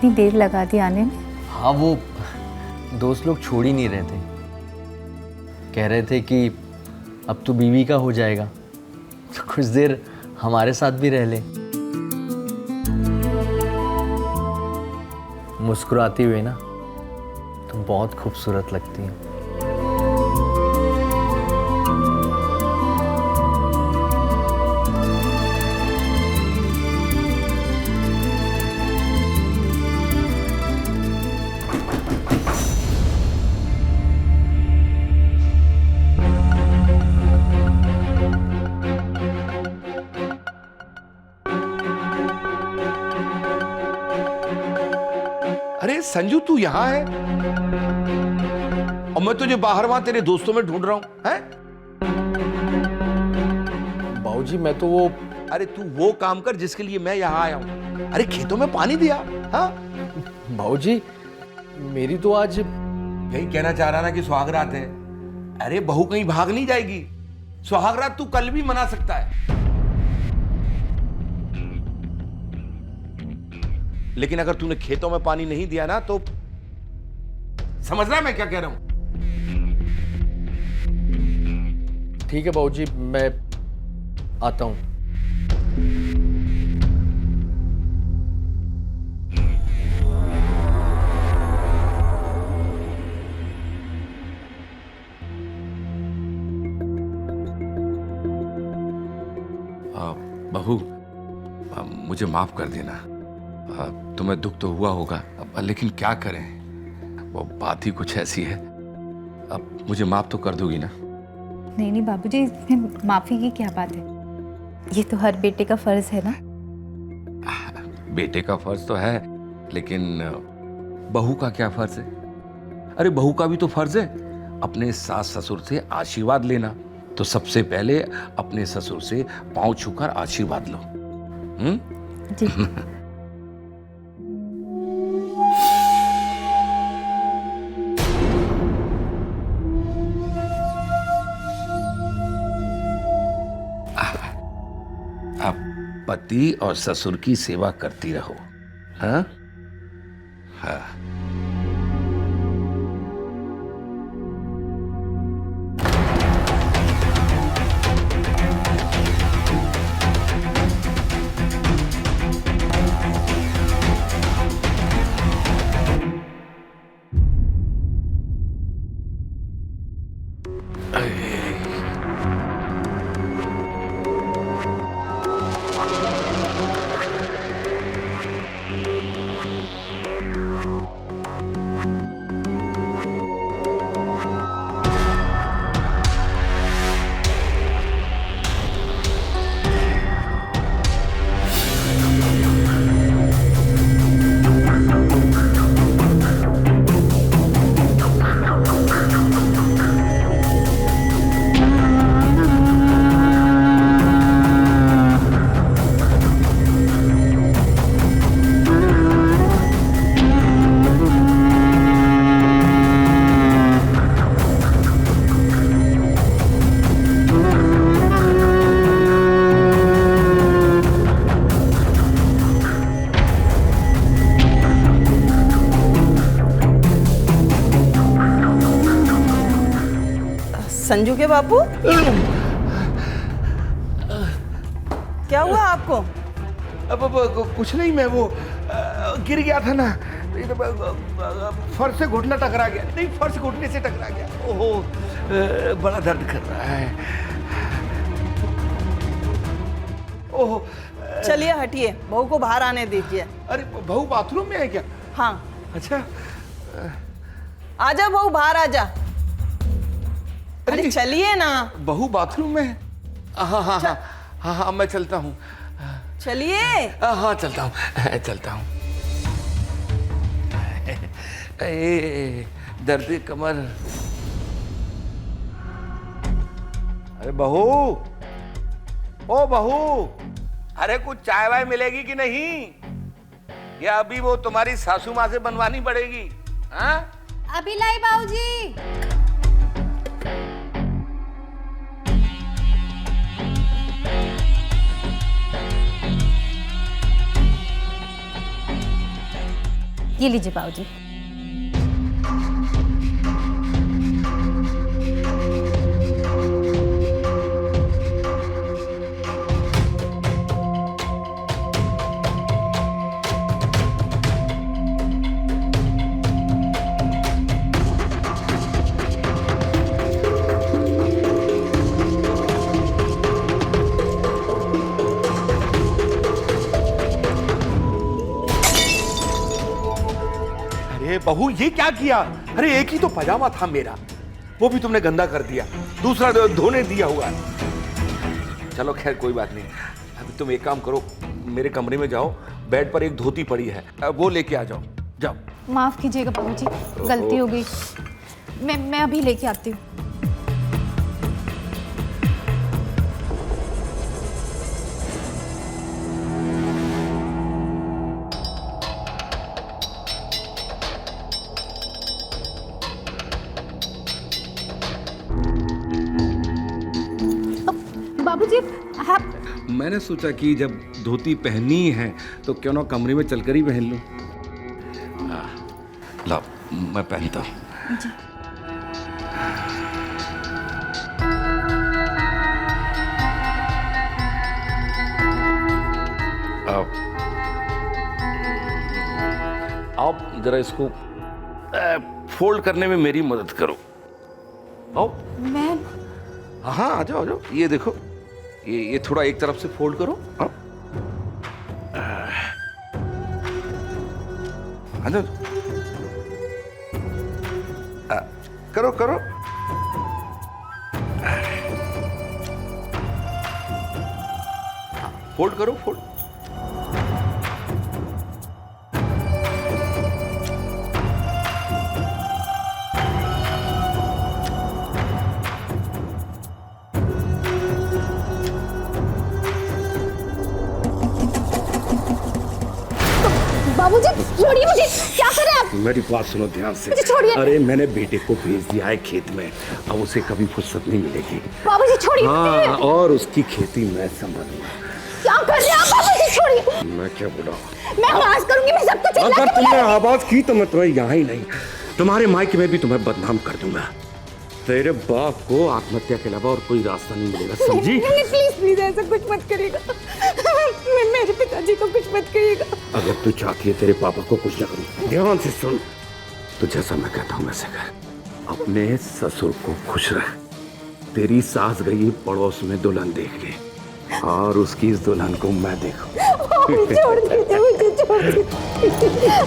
इतनी देर लगा दी आने में? हाँ, वो दोस्त लोग छोड़ ही नहीं रहे थे। कह रहे थे कि अब तो बीवी का हो जाएगा तो कुछ देर हमारे साथ भी रह ले। मुस्कुराती हुई ना तुम बहुत खूबसूरत लगती हो। अरे संजू, तू यहाँ है और मैं तुझे बाहर वहां तेरे दोस्तों में ढूंढ रहा हूं, हैं? बाबूजी मैं तो वो अरे तू वो काम कर जिसके लिए मैं यहाँ आया हूं। अरे खेतों में पानी दिया। हाँ, बाबूजी मेरी तो आज यही कहना चाह रहा ना कि सुहागरात है। अरे बहू कहीं भाग नहीं जाएगी। सुहागरात तू कल भी मना सकता है, लेकिन अगर तूने खेतों में पानी नहीं दिया ना तो समझ रहा है मैं क्या कह रहा हूं? ठीक है बाबूजी, मैं आता हूं। बहू, मुझे माफ कर देना। तुम्हें दुख तो हुआ होगा, लेकिन क्या करें, वो बात ही कुछ ऐसी है। अब मुझे माफ तो कर दोगी ना? नहीं नहीं बाबूजी, इसमें माफी की क्या बात है? ये तो हर बेटे का फर्ज है ना। बेटे का फर्ज तो है, लेकिन बहू का क्या फर्ज है? अरे बहू का भी तो फर्ज है अपने सास ससुर से आशीर्वाद लेना। तो सबसे पहले अपने ससुर से पांव छूकर आशीर्वाद लो। जी। आप पति और ससुर की सेवा करती रहो। हाँ हाँ। संजू के बापू, क्या हुआ आपको? अब कुछ नहीं, मैं वो गिर गया था ना, फर्श से घुटना टकरा गया। नहीं, फर्श घुटने से टकरा गया। ओहो, बड़ा दर्द कर रहा है। ओहो, चलिए हटिए, बहू को बाहर आने दीजिए। अरे बहू बाथरूम में है क्या? हाँ। अच्छा, आजा बहू, बाहर आजा। अरे चलिए ना। बहू बाथरूम में है? हाँ हाँ हाँ हाँ हाँ, मैं चलता हूँ। चलिए। हाँ चलता हूँ, चलता हूँ। दर्द कमर। अरे बहू, ओ बहू, अरे कुछ चाय वाय मिलेगी कि नहीं? या अभी वो तुम्हारी सासू माँ से बनवानी पड़ेगी? हाँ, अभी लाई बाबूजी। ये लीजिए बाबूजी। अरे बहू ये क्या किया? अरे एक ही तो पजामा था मेरा, वो भी तुमने गंदा कर दिया, दूसरा धोने दिया हुआ है। चलो खैर कोई बात नहीं। अभी तुम एक काम करो, मेरे कमरे में जाओ, बेड पर एक धोती पड़ी है, वो लेके आ जाओ। जाओ। माफ कीजिएगा बाबूजी, गलती हो गई। मैं अभी लेके आती हूँ। बाबूजी आप मैंने सोचा कि जब धोती पहनी है तो क्यों ना कमरे में चलकर ही पहन लूं। ला मैं पहनता हूं। आप जरा इसको फोल्ड करने में मेरी मदद करो। आओ। मैं हाँ आ जाओ आ जाओ। ये देखो, ये थोड़ा एक तरफ से फोल्ड करो। हाँ। आ जाओ। करो करो। फोल्ड करो फोल्ड। बाबूजी छोड़िए मुझे, क्या कर रहे हैं आप? मेरी बात सुनो ध्यान से। मुझे छोड़िए। अरे मैंने बेटे को भेज दिया है खेत में, अब उसे कभी फुर्सत नहीं मिलेगी। बाबूजी छोड़िए। हाँ, और उसकी खेती मैं संभालूंगा। क्या कर रहे हैं आप? बाबूजी छोड़िए। मैं क्या बोला? मैं आवाज करूंगी, मैं सबको चिल्ला अगर के तुमने बुलाऊंगी। आवाज की तो मैं तुम्हें यहाँ ही नहीं, तुम्हारे मायके में भी तुम्हें बदनाम कर दूंगा। तेरे बाप को आत्महत्या के अलावा और कोई रास्ता नहीं मिलेगा, समझी? नहीं प्लीज प्लीज ऐसा कुछ मत करिएगा। मेरे पिताजी को कुछ मत करिएगा। अगर तू चाहती है तेरे पापा को कुछ न करूं, ध्यान से सुन। तो जैसा मैं कहता हूं वैसे कर। अपने ससुर को खुश रख। तेरी सास गई पड़ोस में दुल्हन देखने, और उसकी इस दुल्हन को मैं देखूं। छोड़ दीजिए मुझे, छोड़ दीजिए।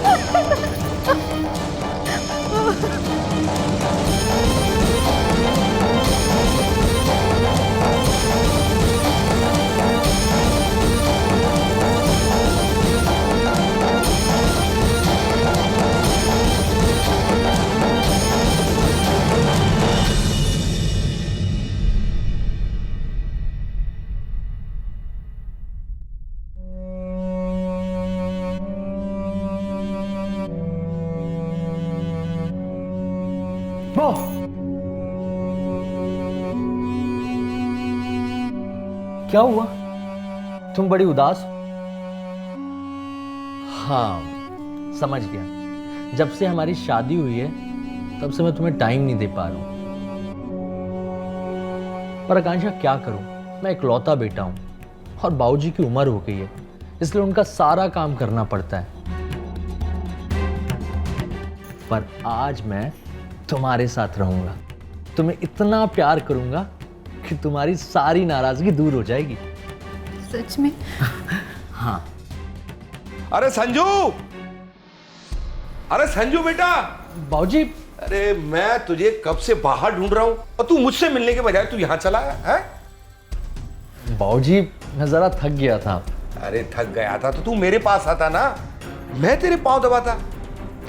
क्या हुआ? तुम बड़ी उदास हो? हाँ समझ गया, जब से हमारी शादी हुई है तब से मैं तुम्हें टाइम नहीं दे पा रहा हूं। पर आकांक्षा क्या करूं, मैं इकलौता बेटा हूं और बाबूजी की उम्र हो गई है, इसलिए उनका सारा काम करना पड़ता है। पर आज मैं तुम्हारे साथ रहूंगा, तुम्हें इतना प्यार करूंगा कि तुम्हारी सारी नाराजगी दूर हो जाएगी। सच में? हाँ। अरे संजू, अरे संजू बेटा। बाबूजी। अरे मैं तुझे कब से बाहर ढूंढ रहा हूं और तू मुझसे मिलने के बजाय तू यहां चला आया है? बाबूजी मैं जरा थक गया था। अरे थक गया था तो तू मेरे पास आता ना, मैं तेरे पांव दबाता।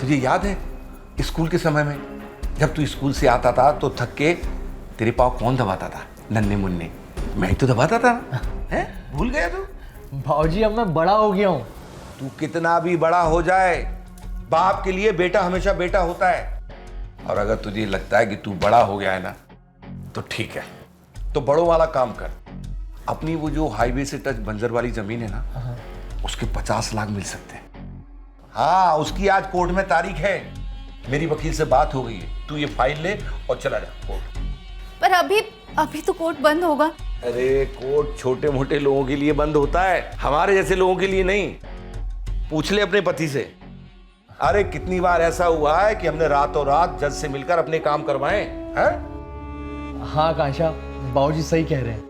तुझे याद है स्कूल के समय में जब तू स्कूल से आता था तो थक के तेरे पांव कौन दबाता था? नन्हे मुन्ने, मैं ही तो दबाता था ना। है? भूल गया तू? बाबूजी अब मैं बड़ा हो गया हूं। तू कितना भी बड़ा हो जाए, बाप के लिए बेटा हमेशा बेटा होता है। और अगर तुझे लगता है कि तू बड़ा हो गया है ना, तो ठीक है, तो बड़ों वाला काम कर। अपनी वो जो हाईवे से टच बंजर वाली जमीन है ना, उसके 50 लाख मिल सकते हैं। हाँ, उसकी आज कोर्ट में तारीख है। मेरी वकील से बात हो गई है, तू ये फाइल ले और चला जा कोर्ट। पर अभी अभी तो कोर्ट बंद होगा। अरे कोर्ट छोटे मोटे लोगों के लिए बंद होता है, हमारे जैसे लोगों के लिए नहीं। पूछ ले अपने पति से। अरे कितनी बार ऐसा हुआ है कि हमने रातों रात जज से मिलकर अपने काम करवाए हैं? हाँ आकांक्षा, बाबूजी सही कह रहे हैं।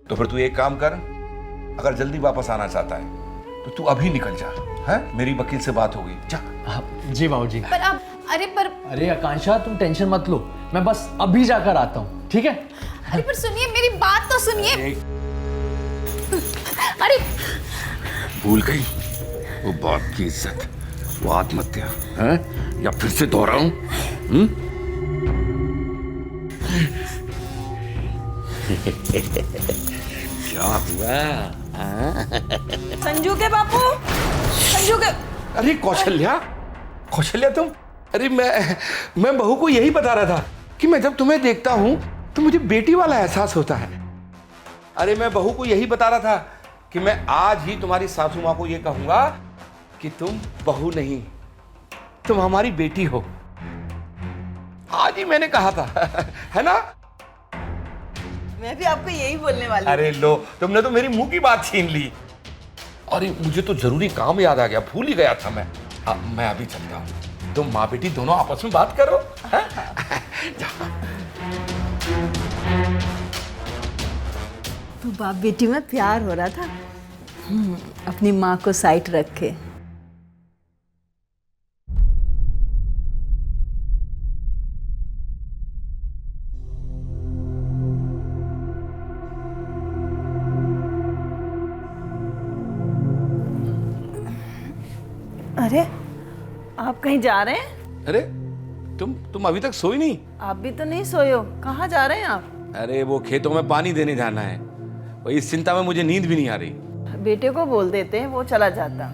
तो फिर तू एक काम कर, अगर जल्दी वापस आना चाहता है तो तू अभी निकल जा। है, मेरी वकील से बात हो गई, जा। जी बाबूजी। पर अब अरे आकांक्षा तुम टेंशन मत लो, मैं बस अभी जाकर आता हूँ, ठीक है? अरे पर सुनिए, मेरी बात तो सुनिए। अरे भूल गई वो बाप की इज्जत, वो आत्महत्या है, या फिर से दोहराऊं? क्या हुआ? संजू के बापू, संजू के। अरे कौशल्या, कौशल्या तुम। अरे मैं बहू को यही बता रहा था कि मैं जब तुम्हें देखता हूं तो मुझे बेटी वाला एहसास होता है। अरे मैं बहू को यही बता रहा था कि मैं आज ही तुम्हारी सासू मां को यह कहूंगा कि तुम बहू नहीं, तुम हमारी बेटी हो। आज ही मैंने कहा था है ना? मैं भी आपको यही बोलने वाली। अरे लो, तुमने तो मेरी मुंह की बात छीन ली। अरे मुझे तो जरूरी काम याद आ गया, भूल ही गया था मैं। मैं अभी चलता हूँ, तुम माँ बेटी दोनों आपस में बात करो। तो बाप बेटी में प्यार हो रहा था। अपनी माँ को साइड रख के। अरे आप कहीं जा रहे हैं? अरे तुम अभी तक सोई नहीं? आप भी तो नहीं सोए हो, कहाँ जा रहे हैं आप? अरे वो खेतों में पानी देने जाना है, वही इस चिंता में मुझे नींद भी नहीं आ रही। बेटे को बोल देते हैं, वो चला जाता।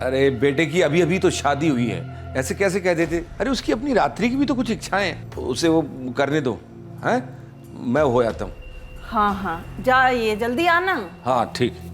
अरे बेटे की अभी अभी तो शादी हुई है, ऐसे कैसे कह देते? अरे उसकी अपनी रात्रि की भी तो कुछ इच्छाएं हैं, उसे वो करने दो। हैं, मैं हो आता हूँ। हाँ हाँ जाइए, जल्दी आना। हाँ ठीक।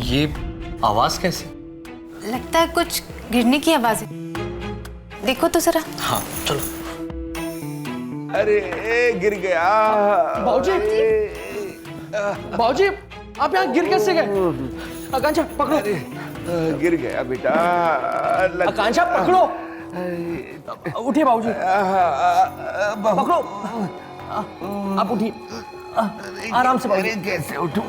ये आवाज कैसे? लगता है कुछ गिरने की आवाज है, देखो तो जरा। हाँ चलो। अरे गिर गया। बाबूजी, बाबूजी आप यहाँ गिर कैसे गए? आकांक्षा पकड़ो। गिर गया बेटा। आकांक्षा पकड़ो। उठिए बाबूजी, पकड़ो। आप उठिए, आराम से बाबूजी। कैसे उठूं?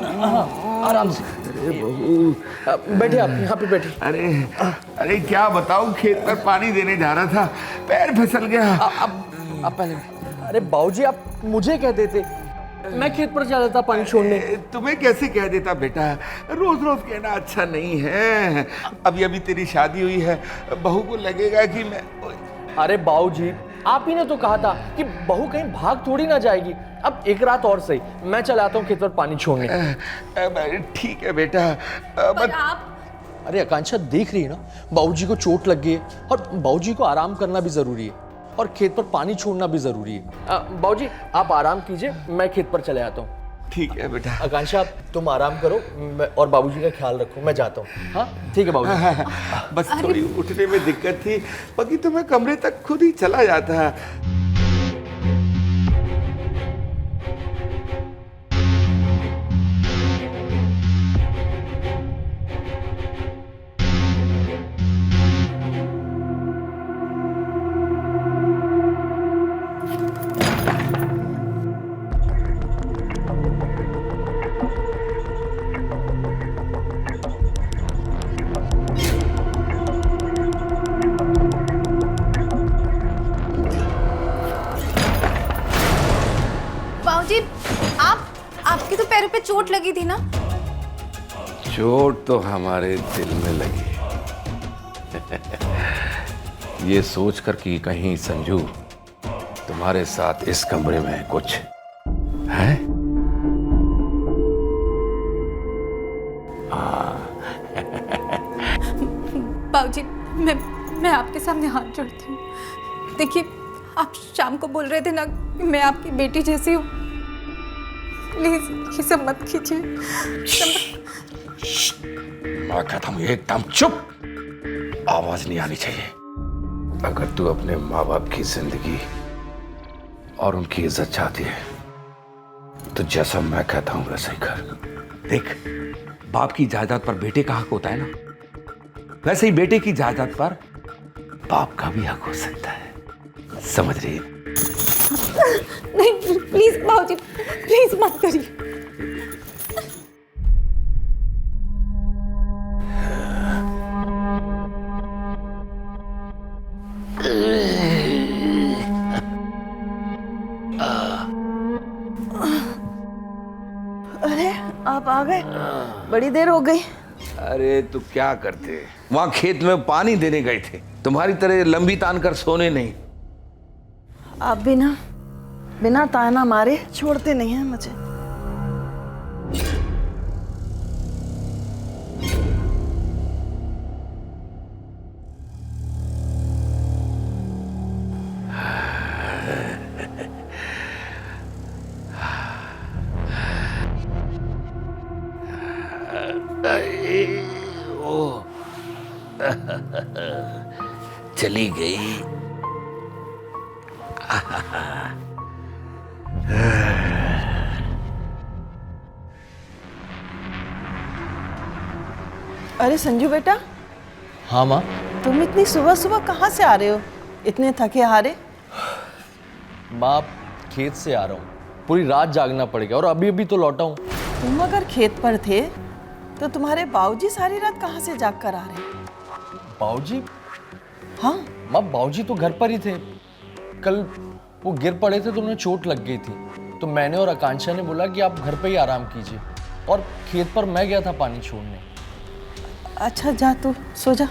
आराम से। बैठे आप यहाँ पे बैठे। अरे क्या बताऊं, खेत पर पानी देने जा रहा था, पैर फिसल गया। आप पहले। अरे बाबूजी आप मुझे कह देते, मैं खेत पर जा जाता पानी छोड़ने। तुम्हें कैसे कह देता बेटा, रोज रोज कहना अच्छा नहीं है। अभी अभी तेरी शादी हुई है, बहू को लगेगा कि मैं। अरे बाबूजी आप ही ने तो कहा था कि बहू कहीं भाग थोड़ी ना जाएगी। अब एक रात और सही, मैं चला आता हूँ खेत पर पानी छोड़ने। ठीक है बेटा। पर आप अरे आकांक्षा देख रही है ना, बाबूजी को चोट लग गई है और बाबूजी को आराम करना भी जरूरी है और खेत पर पानी छोड़ना भी जरूरी है। बाबूजी आप आराम कीजिए, मैं खेत पर चले आता हूँ। ठीक है बेटा। आकांक्षा तुम आराम करो और बाबूजी का ख्याल रखो, मैं जाता हूँ। हाँ ठीक है बाबूजी। बस थोड़ी उठने में दिक्कत थी, बाकी तो मैं कमरे तक खुद ही चला जाता। बाबूजी, आपके तो पैरों पे चोट लगी थी ना? चोट तो हमारे दिल में लगी ये सोचकर कि कहीं संजू तुम्हारे साथ इस कमरे में कुछ है? बाबूजी, मैं आपके सामने हाथ जोड़ती हूँ। देखिए, आप शाम को बोल रहे थे ना कि मैं आपकी बेटी जैसी हूँ। प्लीज ये सब मत कीजिए। मैं कहता हूँ एकदम चुप, आवाज नहीं आनी चाहिए। अगर तू अपने माँ बाप की जिंदगी और उनकी इज्जत चाहती है तो जैसा मैं कहता हूँ वैसा ही कर। देख, बाप की जायदाद पर बेटे का हक होता है ना, वैसे ही बेटे की जायदाद पर बाप का भी हक हो सकता है। समझ रही है? नहीं प्लीज बाबूजी, प्लीज मत करिए। अरे आप आ गए, बड़ी देर हो गई। अरे तो क्या करते, वहां खेत में पानी देने गए थे, तुम्हारी तरह लंबी तान कर सोने नहीं। आप बिना ताना मारे छोड़ते नहीं हैं मुझे। चली गई। अरे संजू बेटा, हाँ माँ। तुम इतनी सुबह सुबह कहाँ से आ रहे हो, इतने थके हारे? माँ, खेत से आ रहा हूँ, पूरी रात जागना पड़ेगा और अभी अभी तो लौटा हूँ। तुम अगर खेत पर थे तो तुम्हारे बाबूजी सारी रात कहाँ से जाग कर आ रहे हैं? बाबूजी? हाँ माँ, बाबूजी तो घर पर ही थे। कल वो गिर पड़े थे तो उन्हें चोट लग गई थी, तो मैंने और आकांक्षा ने बोला कि आप घर पे ही आराम कीजिए, और खेत पर मैं गया था पानी छोड़ने। अच्छा, जा तू सो जा।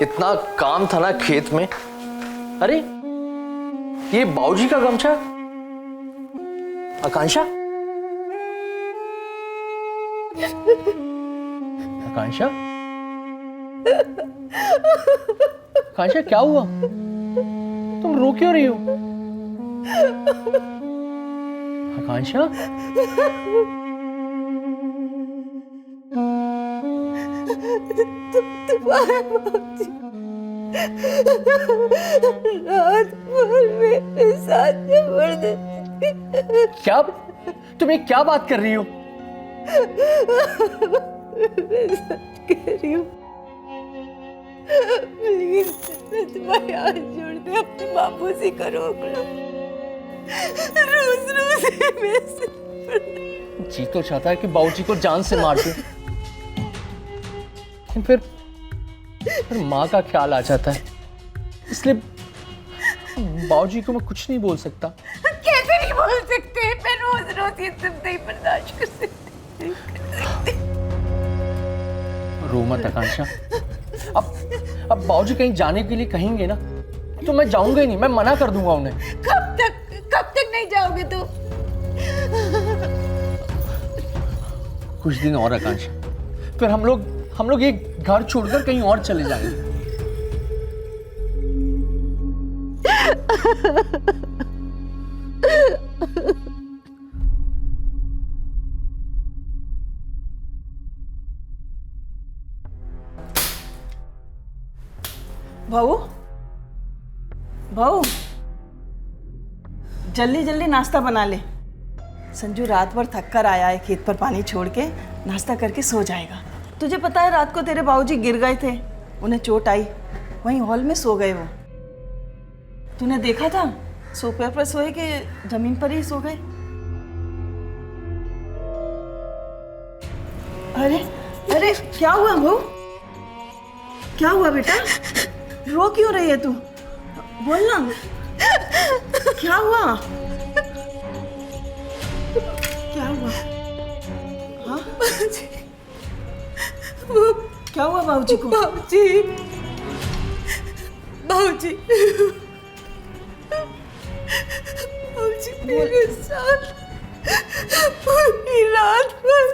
इतना काम था ना खेत में। अरे ये बाबूजी का गमछा। आकांक्षा, आकांक्षा, आकांक्षा, क्या हुआ? तुम रो क्यों रही हो? आकांक्षा, रात भर मेरे साथ जबरदस्ती। क्या? तुम ये क्या बात कर रही हो? मैं सच कह रही हूँ। प्लीज, मैं तुम्हारे हाथ जोड़ते अपने बापू से को रोक लो। रोज रोज मैं जी तो चाहता है कि बाबूजी को जान से मार दूं, लेकिन फिर माँ का ख्याल आ जाता है, इसलिए बाबूजी को मैं कुछ नहीं बोल सकता। कैसे नहीं बोल सकते? मैं रोज रोज ये सब नहीं बर्दाश्त कर सकती। रो मत आकांक्षा। अब बाबूजी कहीं जाने के लिए कहेंगे ना तो मैं जाऊंगा ही नहीं, मैं मना कर दूंगा उन्हें। कब तक नहीं जाओगे तुम? कुछ दिन और आकांक्षा, फिर हम लोग ये घर छोड़कर कहीं और चले जाएंगे। भाऊ, जल्दी जल्दी नाश्ता बना ले। संजू रात भर थक कर आया है, खेत पर पानी छोड़ के नाश्ता करके सो जाएगा। तुझे पता है रात को तेरे बाबूजी गिर गए थे, उन्हें चोट आई, वहीं हॉल में सो गए वो। तूने देखा था? सोफे पर सोए कि जमीन पर ही सो गए? अरे अरे, क्या हुआ भाऊ? क्या हुआ बेटा? रो क्यों रही है तू? बोल ना, क्या हुआ? बाबूजी, वो क्या हुआ बाबूजी को? बाबूजी, बाबूजी, बाबूजी मेरे साथ पूरी रात भर।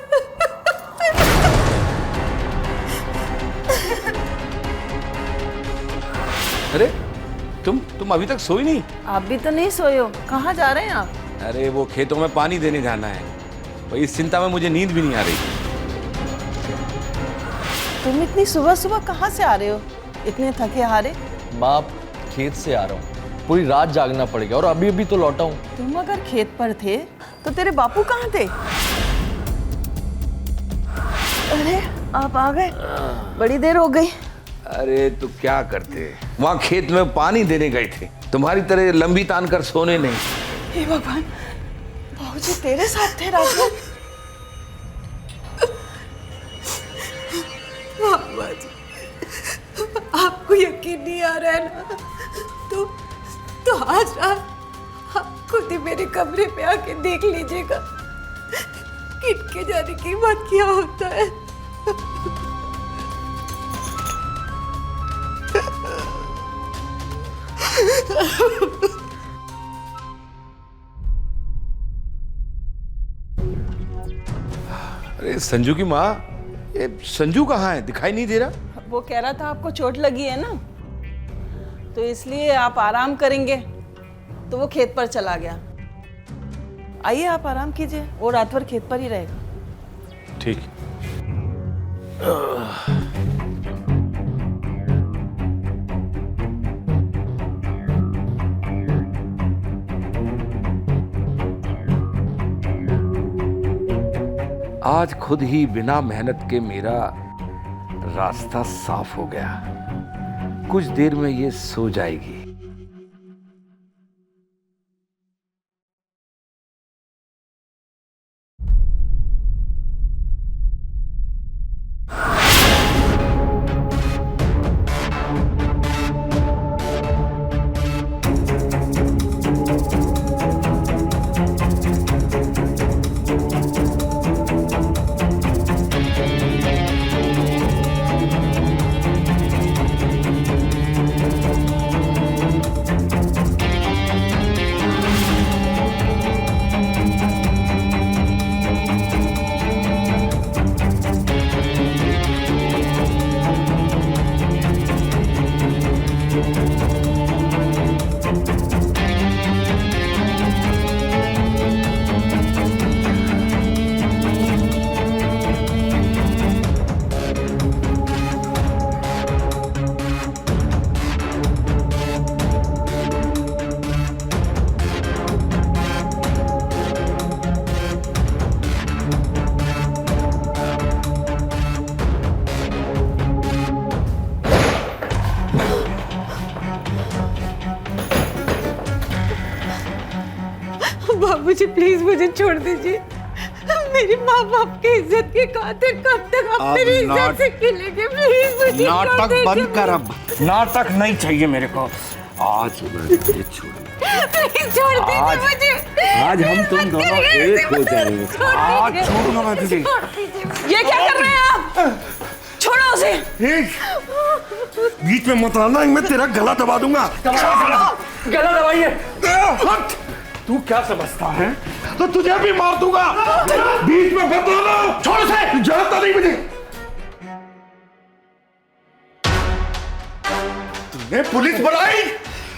अरे तुम अभी तक सोई नहीं? आप भी तो नहीं सोए हो, कहाँ जा रहे हैं आप? अरे वो खेतों में पानी देने जाना है, तो इस चिंता में मुझे नींद भी नहीं आ रही। तुम इतनी सुबह सुबह कहाँ से आ रहे हो, इतने थके हारे? बाप, खेत से आ रहा हूँ, पूरी रात जागना पड़ेगा और अभी अभी तो लौटा हूँ। तुम अगर खेत पर थे तो तेरे बापू कहाँ थे? अरे आप आ गए, बड़ी देर हो गई। अरे तो क्या करते, वहां खेत में पानी देने गए थे, तुम्हारी तरह लंबी तान कर सोने नहीं। हे भगवान, बाबूजी तेरे साथ थे रात भर? बाबूजी, आपको यकीन नहीं आ रहा है ना, तो आज रात आप खुद ही मेरे कमरे पे आके देख लीजिएगा किनके जाने की बात क्या होता है। अरे संजू की माँ, ये संजू कहाँ है, दिखाई नहीं दे रहा? वो कह रहा था आपको चोट लगी है ना, तो इसलिए आप आराम करेंगे, तो वो खेत पर चला गया। आइए आप आराम कीजिए, वो रात भर खेत पर ही रहेगा। ठीक। आज खुद ही बिना मेहनत के मेरा रास्ता साफ हो गया। कुछ देर में ये सो जाएगी। बाबूजी प्लीज मुझे छोड़ दीजिए, मेरी माँ बाप की इज्जत की खातिर कब तक आप मेरी इज्जत से खेलेंगे? प्लीज मुझे नाटक बंद कर, अब नाटक नहीं चाहिए मेरे को। आज मैं तुझे छोड़ छोड़ दीजिए मुझे। आज हम तुम दोनों एक हो जाएंगे। आज छोड़ूंगा मैं तुझे। ये क्या कर रहे हैं आप? छोड़ो उसे। बीच में मत आना, मैं तेरा गला दबा दूंगा। गला दबाइए। तू क्या समझता है? तो तुझे भी मार दूंगा। बीच में मत आना। छोड़ उसे, जानता नहीं मुझे। तुमने पुलिस बुलाई,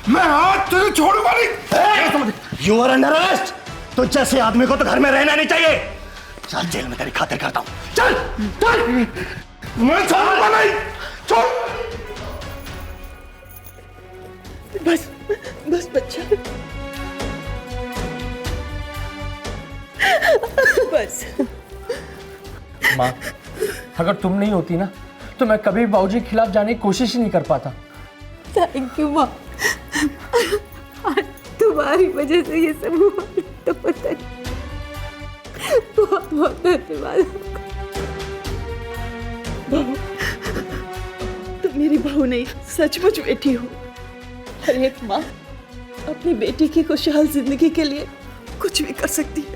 मैं आज तुझे छोड़ूंगा नहीं। You are under arrest. तो जैसे आदमी को तो घर में रहना नहीं चाहिए। चल जेल में तेरी खातिर करता हूं। चल चल। मैं छोड़ूंगा नहीं। छोड़। बस बस बच्चा, बस। माँ, अगर तुम नहीं होती ना तो मैं कभी बाबूजी के खिलाफ जाने की कोशिश ही नहीं कर पाता। थैंक यू माँ, तुम्हारी वजह से ये सब हुआ तो पता नहीं। बहुत बहुत धन्यवाद। बहू, तुम मेरी बहू नहीं, सचमुच बेटी हो। हर एक माँ अपनी बेटी की खुशहाल जिंदगी के लिए कुछ भी कर सकती है।